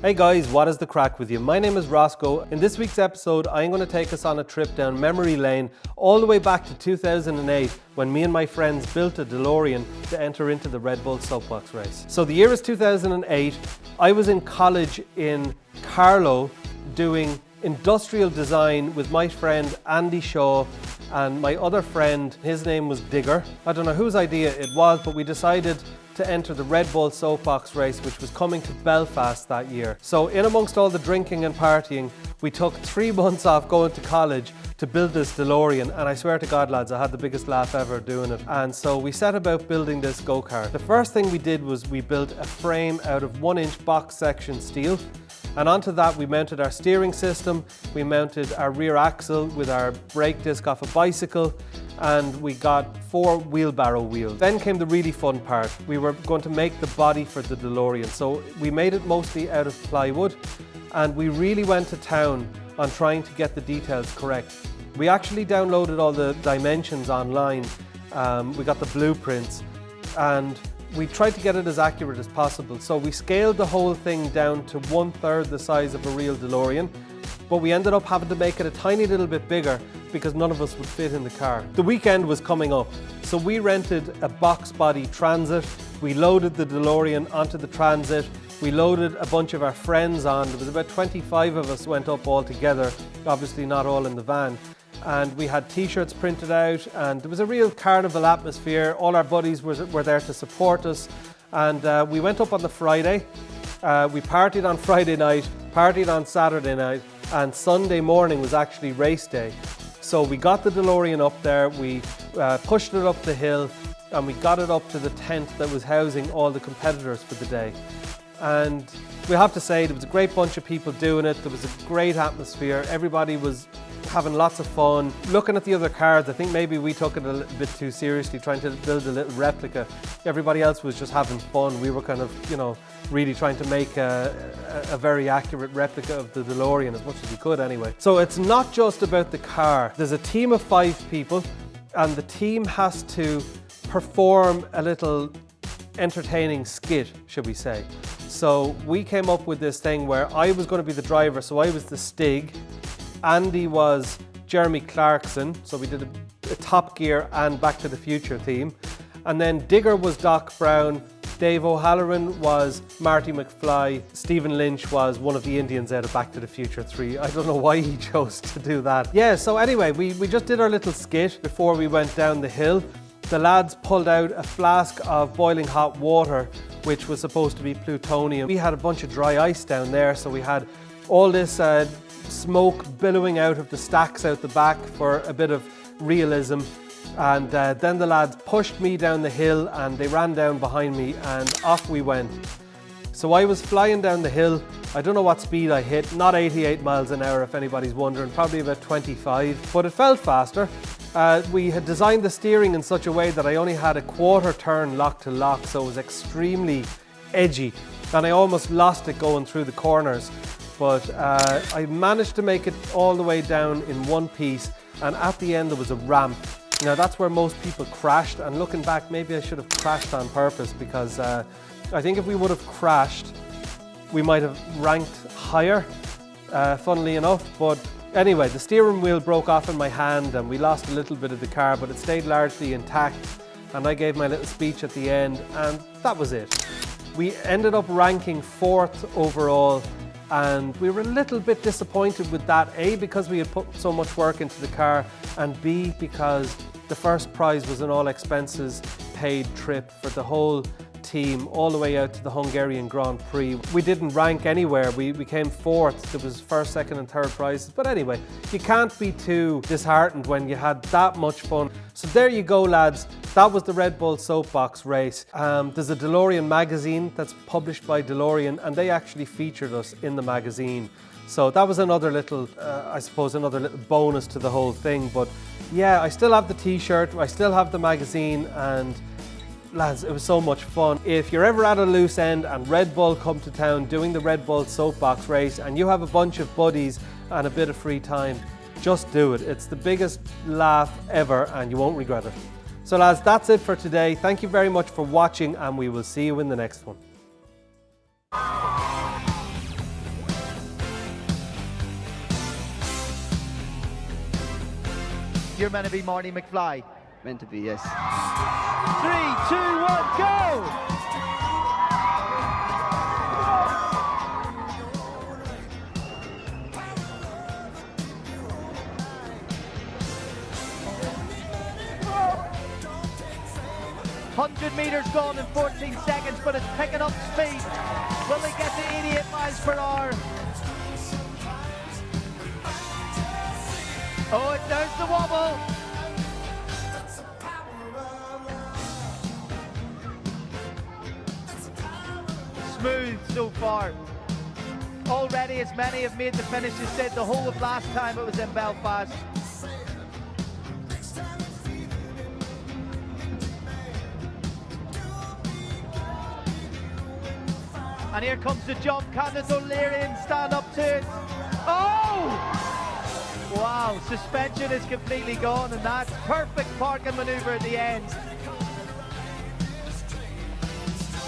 Hey guys, what is the crack with you? My name is Roscoe. In this week's episode, I'm going to take us on a trip down memory lane all the way back to 2008 when me and my friends built a DeLorean to enter into the Red Bull soapbox race. So the year is 2008. I was in college in Carlow doing industrial design with my friend Andy Shaw and my other friend, his name was Digger. I don't know whose idea it was, but we decided to enter the Red Bull soapbox race, which was coming to Belfast that year. So in amongst all the drinking and partying, we took 3 months off going to college to build this DeLorean, and I swear to God lads, I had the biggest laugh ever doing it. And so we set about building this go-kart. The first thing we did was we built a frame out of 1-inch box section steel, and onto that we mounted our steering system, we mounted our rear axle with our brake disc off a bicycle, and we got 4 wheelbarrow wheels. Then came the really fun part. We were going to make the body for the DeLorean. So we made it mostly out of plywood, and we really went to town on trying to get the details correct. We actually downloaded all the dimensions online. We got the blueprints, and we tried to get it as accurate as possible. So we scaled the whole thing down to 1/3 the size of a real DeLorean, but we ended up having to make it a tiny little bit bigger because none of us would fit in the car. The weekend was coming up, so we rented a box body Transit. We loaded the DeLorean onto the Transit. We loaded a bunch of our friends on. There was about 25 of us went up all together, obviously not all in the van. And we had t-shirts printed out, and there was a real carnival atmosphere. All our buddies were there to support us. And we went up on the Friday. We partied on Friday night, partied on Saturday night, and Sunday morning was actually race day. So we got the DeLorean up there, we pushed it up the hill, and we got it up to the tent that was housing all the competitors for the day. And we have to say, there was a great bunch of people doing it. There was a great atmosphere. Everybody was having lots of fun. Looking at the other cars, I think maybe we took it a little bit too seriously, trying to build a little replica. Everybody else was just having fun. We were kind of, really trying to make a very accurate replica of the DeLorean as much as we could anyway. So it's not just about the car. There's a team of 5 people, and the team has to perform a little entertaining skit, should we say. So we came up with this thing where I was going to be the driver, so I was the Stig. Andy was Jeremy Clarkson, so we did a Top Gear and Back to the Future theme. And then Digger was Doc Brown, Dave O'Halloran was Marty McFly, Stephen Lynch was one of the Indians out of Back to the Future 3. I don't know why he chose to do that. Yeah, so anyway, we just did our little skit before we went down the hill. The lads pulled out a flask of boiling hot water, which was supposed to be plutonium. We had a bunch of dry ice down there, so we had all this smoke billowing out of the stacks out the back for a bit of realism. And then the lads pushed me down the hill and they ran down behind me and off we went. So I was flying down the hill. I don't know what speed I hit, not 88 miles an hour if anybody's wondering, probably about 25, but it felt faster. We had designed the steering in such a way that I only had a 1/4 turn lock to lock, so it was extremely edgy, and I almost lost it going through the corners. But I managed to make it all the way down in one piece, and at the end there was a ramp. Now that's where most people crashed, and looking back, maybe I should have crashed on purpose, because I think if we would have crashed, we might have ranked higher, funnily enough. But anyway, the steering wheel broke off in my hand and we lost a little bit of the car, but it stayed largely intact, and I gave my little speech at the end, and that was it. We ended up ranking 4th overall, and we were a little bit disappointed with that, A, because we had put so much work into the car, and B, because the first prize was an all expenses paid trip for the whole team all the way out to the Hungarian Grand Prix. We didn't rank anywhere. We came 4th. There was 1st, 2nd and 3rd prizes. But anyway, you can't be too disheartened when you had that much fun. So there you go, lads. That was the Red Bull soapbox race. There's a DeLorean magazine that's published by DeLorean, and they actually featured us in the magazine. So that was another little, I suppose, another little bonus to the whole thing. But yeah, I still have the t-shirt, I still have the magazine, and lads, it was so much fun. If you're ever at a loose end and Red Bull come to town doing the Red Bull soapbox race and you have a bunch of buddies and a bit of free time, just do it. It's the biggest laugh ever and you won't regret it. So lads, that's it for today. Thank you very much for watching, and we will see you in the next one. You're meant to be Marty McFly. Meant to be, yes. 3, 2, 1, go! $100 gone in 14 seconds, but it's picking up speed. Will they get to 88 miles per hour? Oh, there's the wobble. Smooth so far. Already as many have made the finish as did the whole of last time it was in Belfast. And here comes the jump. Can the DeLorean stand up to it? Oh! Wow, suspension is completely gone, and that's perfect parking maneuver at the end.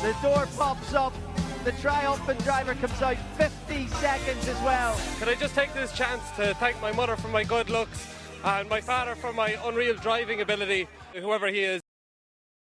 The door pops up. The triumphant driver comes out 50 seconds as well. Can I just take this chance to thank my mother for my good looks and my father for my unreal driving ability, whoever he is.